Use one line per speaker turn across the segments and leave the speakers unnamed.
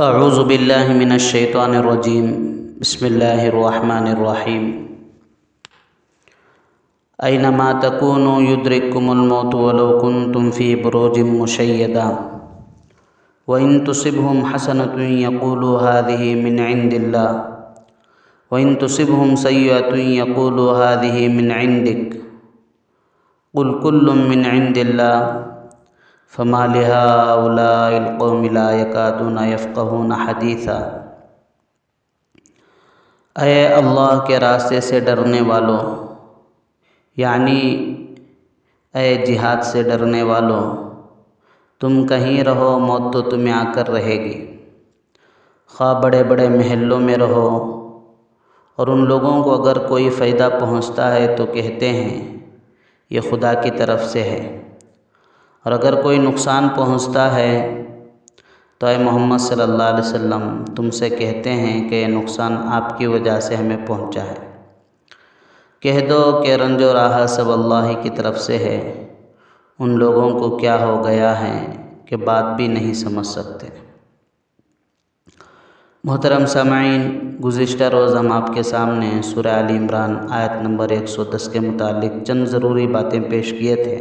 اعوذ باللہ من الشیطان الرجیم بسم اللہ الرحمن الرحیم اینما تکونوا یدرککم الموت ولو کنتم فی بروج مشیدہ وإن تصبهم حسنة يقولوا هذه من عند الله وإن تصبهم سيئة يقولوا هذه من عندك قل كل من عند الله فما لهؤلاء القوم لا يكادون يفقهون حديثا۔ اے اللہ کے راستے سے ڈرنے والوں، یعنی اے جہاد سے ڈرنے والوں، تم کہیں رہو موت تو تمہیں آ کر رہے گی، خواہ بڑے بڑے محلوں میں رہو، اور ان لوگوں کو اگر کوئی فائدہ پہنچتا ہے تو کہتے ہیں یہ خدا کی طرف سے ہے، اور اگر کوئی نقصان پہنچتا ہے تو اے محمد صلی اللہ علیہ وسلم تم سے کہتے ہیں کہ یہ نقصان آپ کی وجہ سے ہمیں پہنچا ہے۔ کہہ دو کہ رنج و راحہ سب اللہ ہی کی طرف سے ہے، ان لوگوں کو کیا ہو گیا ہے کہ بات بھی نہیں سمجھ سکتے۔ محترم سامعین، گزشتہ روز ہم آپ کے سامنے سورہ آل عمران آیت نمبر 110 کے متعلق چند ضروری باتیں پیش کیے تھے،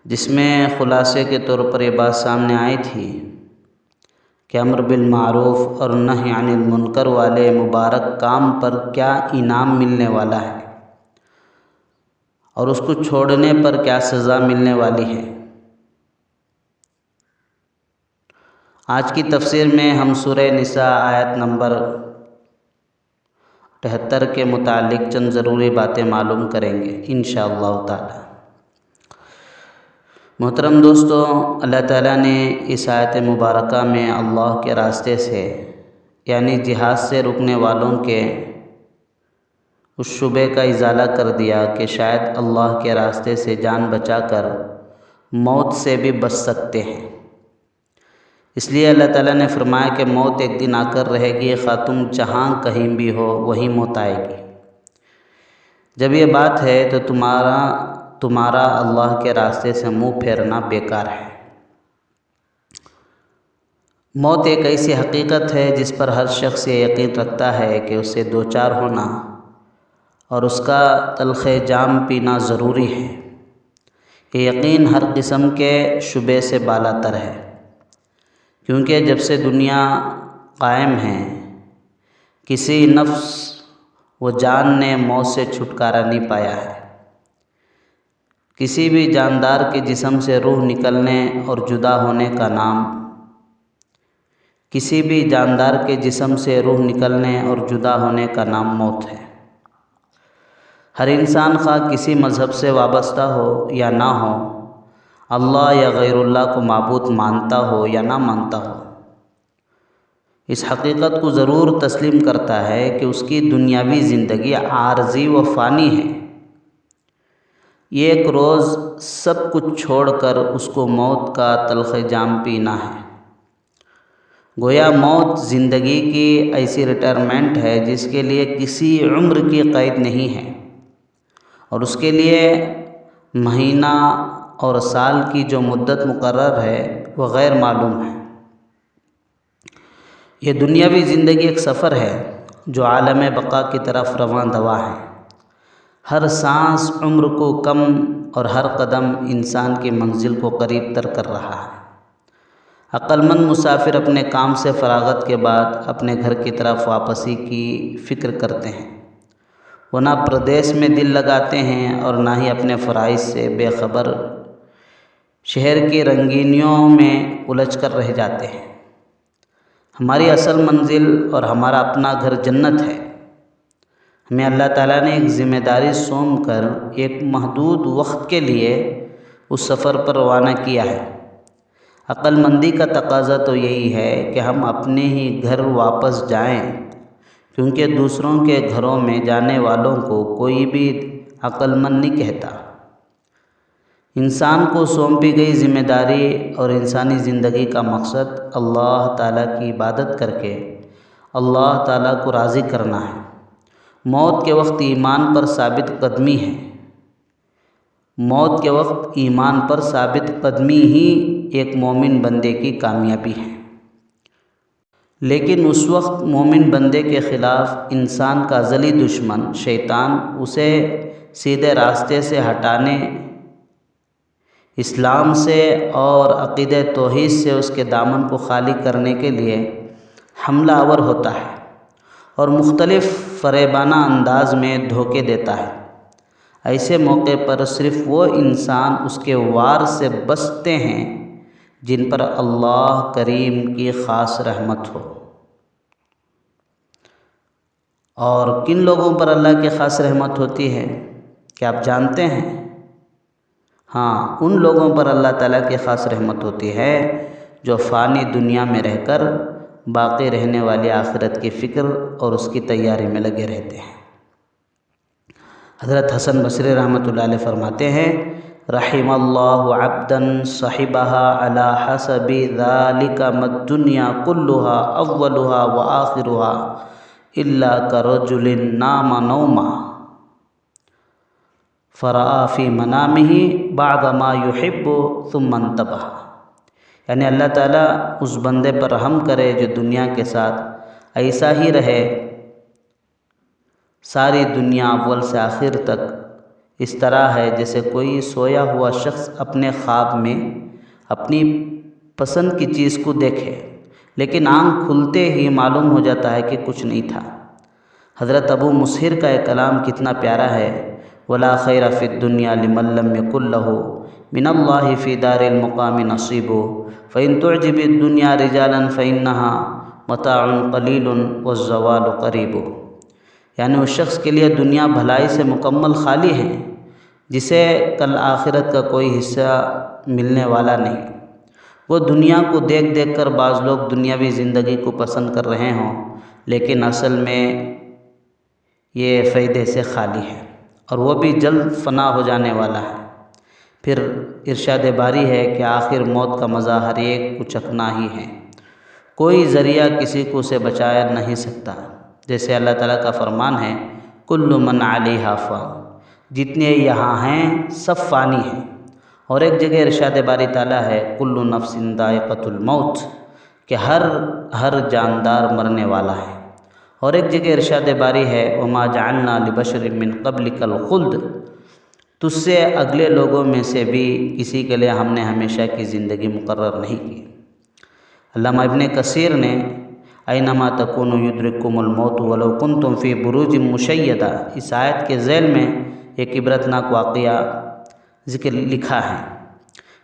جس میں خلاصے کے طور پر یہ بات سامنے آئی تھی کہ امر بالمعروف اور نہی عن المنکر والے مبارک کام پر کیا انعام ملنے والا ہے اور اس کو چھوڑنے پر کیا سزا ملنے والی ہے۔ آج کی تفسیر میں ہم سورہ نساء آیت نمبر 78 کے متعلق چند ضروری باتیں معلوم کریں گے انشاءاللہ تعالی۔ محترم دوستو، اللہ تعالیٰ نے اس آیت مبارکہ میں اللہ کے راستے سے یعنی جہاد سے رکنے والوں کے اس شبے کا ازالہ کر دیا کہ شاید اللہ کے راستے سے جان بچا کر موت سے بھی بچ سکتے ہیں۔ اس لیے اللہ تعالیٰ نے فرمایا کہ موت ایک دن آ کر رہے گی، خواہ تم جہاں کہیں بھی ہو وہیں موت آئے گی۔ جب یہ بات ہے تو تمہارا اللہ کے راستے سے منہ پھیرنا بیکار ہے۔ موت ایک ایسی حقیقت ہے جس پر ہر شخص یہ یقین رکھتا ہے کہ اسے دوچار ہونا اور اس کا تلخ جام پینا ضروری ہے۔ یہ یقین ہر قسم کے شبے سے بالا تر ہے، کیونکہ جب سے دنیا قائم ہے کسی نفس و جان نے موت سے چھٹکارا نہیں پایا ہے۔ کسی بھی جاندار کے جسم سے روح نکلنے اور جدا ہونے کا نام موت ہے۔ ہر انسان خواہ کسی مذہب سے وابستہ ہو یا نہ ہو، اللہ یا غیر اللہ کو معبود مانتا ہو یا نہ مانتا ہو، اس حقیقت کو ضرور تسلیم کرتا ہے کہ اس کی دنیاوی زندگی عارضی و فانی ہے۔ یہ ایک روز سب کچھ چھوڑ کر اس کو موت کا تلخ جام پینا ہے۔ گویا موت زندگی کی ایسی ریٹائرمنٹ ہے جس کے لیے کسی عمر کی قید نہیں ہے، اور اس کے لیے مہینہ اور سال کی جو مدت مقرر ہے وہ غیر معلوم ہے۔ یہ دنیاوی زندگی ایک سفر ہے جو عالم بقا کی طرف رواں دوا ہے۔ ہر سانس عمر کو کم اور ہر قدم انسان کی منزل کو قریب تر کر رہا ہے۔ عقل مند مسافر اپنے کام سے فراغت کے بعد اپنے گھر کی طرف واپسی کی فکر کرتے ہیں، وہ نہ پردیس میں دل لگاتے ہیں اور نہ ہی اپنے فرائض سے بے خبر شہر کی رنگینیوں میں الجھ کر رہ جاتے ہیں۔ ہماری اصل منزل اور ہمارا اپنا گھر جنت ہے۔ ہمیں اللہ تعالیٰ نے ایک ذمہ داری سونپ کر ایک محدود وقت کے لیے اس سفر پر روانہ کیا ہے۔ عقل مندی کا تقاضا تو یہی ہے کہ ہم اپنے ہی گھر واپس جائیں، کیونکہ دوسروں کے گھروں میں جانے والوں کو کوئی بھی عقل مند نہیں کہتا۔ انسان کو سونپی گئی ذمہ داری اور انسانی زندگی کا مقصد اللہ تعالیٰ کی عبادت کر کے اللہ تعالیٰ کو راضی کرنا ہے۔ موت کے وقت ایمان پر ثابت قدمی ہے۔ موت کے وقت ایمان پر ثابت قدمی ہی ایک مومن بندے کی کامیابی ہے۔ لیکن اس وقت مومن بندے کے خلاف انسان کا ازلی دشمن شیطان اسے سیدھے راستے سے ہٹانے، اسلام سے اور عقیدہ توحید سے اس کے دامن کو خالی کرنے کے لیے حملہ آور ہوتا ہے اور مختلف فریبانہ انداز میں دھوکے دیتا ہے۔ ایسے موقع پر صرف وہ انسان اس کے وار سے بچتے ہیں جن پر اللہ کریم کی خاص رحمت ہو۔ اور کن لوگوں پر اللہ کی خاص رحمت ہوتی ہے کیا آپ جانتے ہیں؟ ہاں، ان لوگوں پر اللہ تعالیٰ کی خاص رحمت ہوتی ہے جو فانی دنیا میں رہ کر باقی رہنے والی آخرت کی فکر اور اس کی تیاری میں لگے رہتے ہیں۔ حضرت حسن بصری رحمۃ اللہ علیہ فرماتے ہیں، رحم اللہ عبدا صحبها على حسب ذلك ما الدنيا كلها اولها واخرها الا كرجل نام نوما فرأى في منامه بعد ما يحب ثم انتبه۔ یعنی اللہ تعالیٰ اس بندے پر رحم کرے جو دنیا کے ساتھ ایسا ہی رہے، ساری دنیا اول سے آخر تک اس طرح ہے جیسے کوئی سویا ہوا شخص اپنے خواب میں اپنی پسند کی چیز کو دیکھے، لیکن آنکھ کھلتے ہی معلوم ہو جاتا ہے کہ کچھ نہیں تھا۔ حضرت ابو مسہر کا ایک کلام کتنا پیارا ہے، ولا خیر فی الدنیا لمن لم یکن لہ من اللہ فی دار المقام نصیب فإن تعجب الدنیا رجالا فإنها متاع قلیل والزوال قریب۔ یعنی اس شخص کے لیے دنیا بھلائی سے مکمل خالی ہے جسے کل آخرت کا کوئی حصہ ملنے والا نہیں۔ وہ دنیا کو دیکھ دیکھ کر بعض لوگ دنیاوی زندگی کو پسند کر رہے ہوں، لیکن اصل میں یہ فائدے سے خالی ہے اور وہ بھی جلد فنا ہو جانے والا ہے۔ پھر ارشاد باری ہے کہ آخر موت کا مزہ ہر ایک کو چکھنا ہی ہے، کوئی ذریعہ کسی کو اسے بچایا نہیں سکتا۔ جیسے اللہ تعالیٰ کا فرمان ہے، کل من علیہا فان، جتنے یہاں ہیں سب فانی ہیں۔ اور ایک جگہ ارشاد باری تعالیٰ ہے، کل نفس ذائقۃ الموت، کہ ہر جاندار مرنے والا ہے۔ اور ایک جگہ ارشاد باری ہے، وما جعلنا لبشر من قبلک الخلد، تجھ سے اگلے لوگوں میں سے بھی کسی کے لیے ہم نے ہمیشہ کی زندگی مقرر نہیں کی۔ علامہ ابن کثیر نے اینما تکونوا یدرککم الموت ولو کنتم فی بروج مشیدہ، اس آیت کے ذیل میں ایک عبرتناک واقعہ ذکر لکھا ہے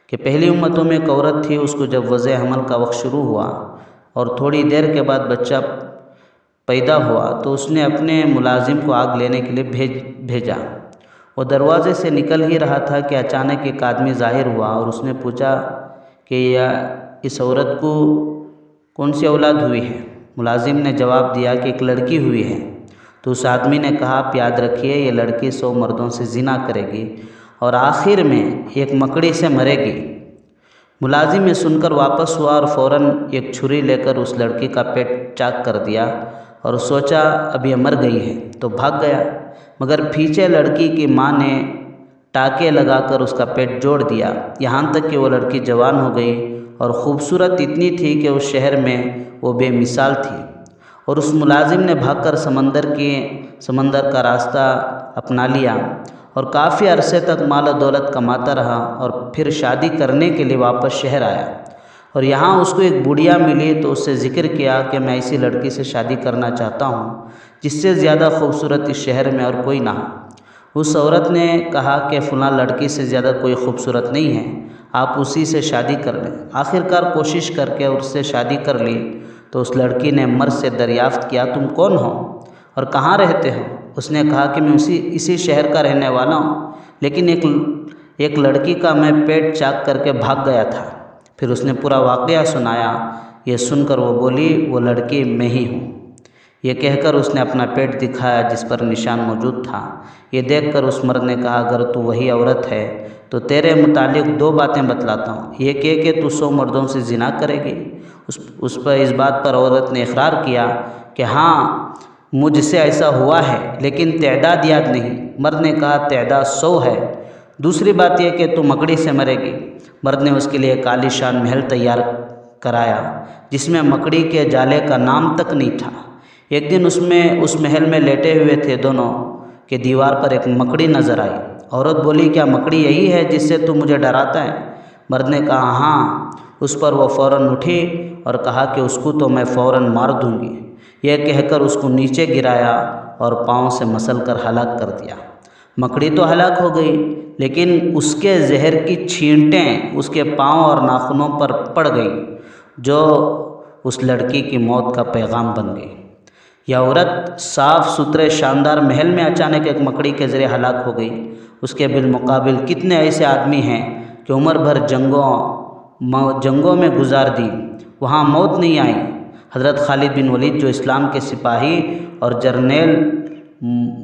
کہ پہلی امتوں میں ایک عورت تھی، اس کو جب وضع حمل کا وقت شروع ہوا اور تھوڑی دیر کے بعد بچہ پیدا ہوا تو اس نے اپنے ملازم کو آگ لینے کے لیے بھیجا۔ وہ دروازے سے نکل ہی رہا تھا کہ اچانک ایک آدمی ظاہر ہوا اور اس نے پوچھا کہ اس عورت کو کون سی اولاد ہوئی ہے؟ ملازم نے جواب دیا کہ ایک لڑکی ہوئی ہے۔ تو اس آدمی نے کہا، آپ یاد رکھیے یہ لڑکی 100 مردوں سے زنا کرے گی اور آخر میں ایک مکڑی سے مرے گی۔ ملازم یہ سن کر واپس ہوا اور فوراً ایک چھری لے کر اس لڑکی کا پیٹ چاک کر دیا اور سوچا اب یہ مر گئی ہے تو بھاگ گیا، مگر پیچھے لڑکی کی ماں نے ٹاکے لگا کر اس کا پیٹ جوڑ دیا، یہاں تک کہ وہ لڑکی جوان ہو گئی اور خوبصورت اتنی تھی کہ اس شہر میں وہ بے مثال تھی۔ اور اس ملازم نے بھاگ کر سمندر کا راستہ اپنا لیا اور کافی عرصے تک مال و دولت کماتا رہا اور پھر شادی کرنے کے لیے واپس شہر آیا، اور یہاں اس کو ایک بڑھیا ملی تو اس سے ذکر کیا کہ میں ایسی لڑکی سے شادی کرنا چاہتا ہوں جس سے زیادہ خوبصورت اس شہر میں اور کوئی نہ ہو۔ اس عورت نے کہا کہ فلاں لڑکی سے زیادہ کوئی خوبصورت نہیں ہے، آپ اسی سے شادی کر لیں۔ آخرکار کوشش کر کے اس سے شادی کر لی تو اس لڑکی نے مرد سے دریافت کیا، تم کون ہو اور کہاں رہتے ہو؟ اس نے کہا کہ میں اسی شہر کا رہنے والا ہوں، لیکن ایک لڑکی کا میں پیٹ چاک کر کے بھاگ گیا تھا۔ پھر اس نے پورا واقعہ سنایا۔ یہ سن کر وہ بولی، وہ لڑکی میں ہی ہوں۔ یہ کہہ کر اس نے اپنا پیٹ دکھایا جس پر نشان موجود تھا۔ یہ دیکھ کر اس مرد نے کہا، اگر تو وہی عورت ہے تو تیرے متعلق 2 باتیں بتلاتا ہوں، یہ کہ تو 100 مردوں سے زنا کرے گی۔ اس بات پر عورت نے اقرار کیا کہ ہاں مجھ سے ایسا ہوا ہے، لیکن تعداد یاد نہیں۔ مرد نے کہا تعداد 100 ہے۔ دوسری بات یہ کہ تو مکڑی سے مرے گی۔ مرد نے اس کے لیے ایک عالی شان محل تیار کرایا جس میں مکڑی کے جالے کا نام تک نہیں تھا۔ ایک دن اس محل میں لیٹے ہوئے تھے دونوں کہ دیوار پر ایک مکڑی نظر آئی۔ عورت بولی، کیا مکڑی یہی ہے جس سے تو مجھے ڈراتا ہے؟ مرد نے کہا، ہاں۔ اس پر وہ فوراً اٹھی اور کہا کہ اس کو تو میں فوراً مار دوں گی۔ یہ کہہ کر اس کو نیچے گرایا اور پاؤں سے مسل کر ہلاک کر دیا۔ مکڑی تو ہلاک ہو گئی، لیکن اس کے زہر کی چھینٹیں اس کے پاؤں اور ناخنوں پر پڑ گئی، جو اس لڑکی کی موت کا پیغام بن گئی۔ یہ عورت صاف ستھرے شاندار محل میں اچانک ایک مکڑی کے ذریعے ہلاک ہو گئی۔ اس کے بالمقابل کتنے ایسے آدمی ہیں کہ عمر بھر جنگوں میں گزار دی، وہاں موت نہیں آئی۔ حضرت خالد بن ولید جو اسلام کے سپاہی اور جرنیل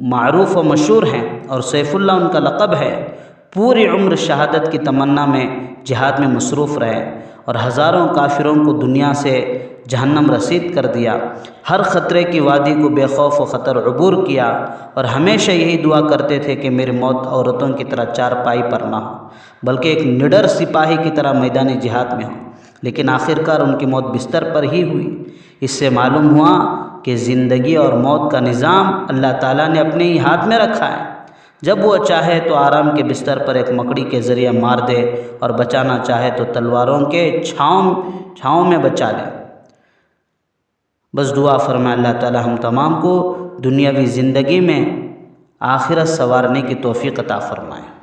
معروف و مشہور ہیں اور سیف اللہ ان کا لقب ہے، پوری عمر شہادت کی تمنا میں جہاد میں مصروف رہے اور ہزاروں کافروں کو دنیا سے جہنم رسید کر دیا۔ ہر خطرے کی وادی کو بے خوف و خطر عبور کیا اور ہمیشہ یہی دعا کرتے تھے کہ میری موت عورتوں کی طرح چارپائی پر نہ ہو، بلکہ ایک نڈر سپاہی کی طرح میدان جہاد میں ہو۔ لیکن آخرکار ان کی موت بستر پر ہی ہوئی۔ اس سے معلوم ہوا کہ زندگی اور موت کا نظام اللہ تعالیٰ نے اپنے ہی ہاتھ میں رکھا ہے۔ جب وہ چاہے تو آرام کے بستر پر ایک مکڑی کے ذریعے مار دے اور بچانا چاہے تو تلواروں کے چھاؤں میں بچا لے۔ بس دعا فرمائے اللہ تعالیٰ ہم تمام کو دنیاوی زندگی میں آخرت سنوارنے کی توفیق عطا فرمائے۔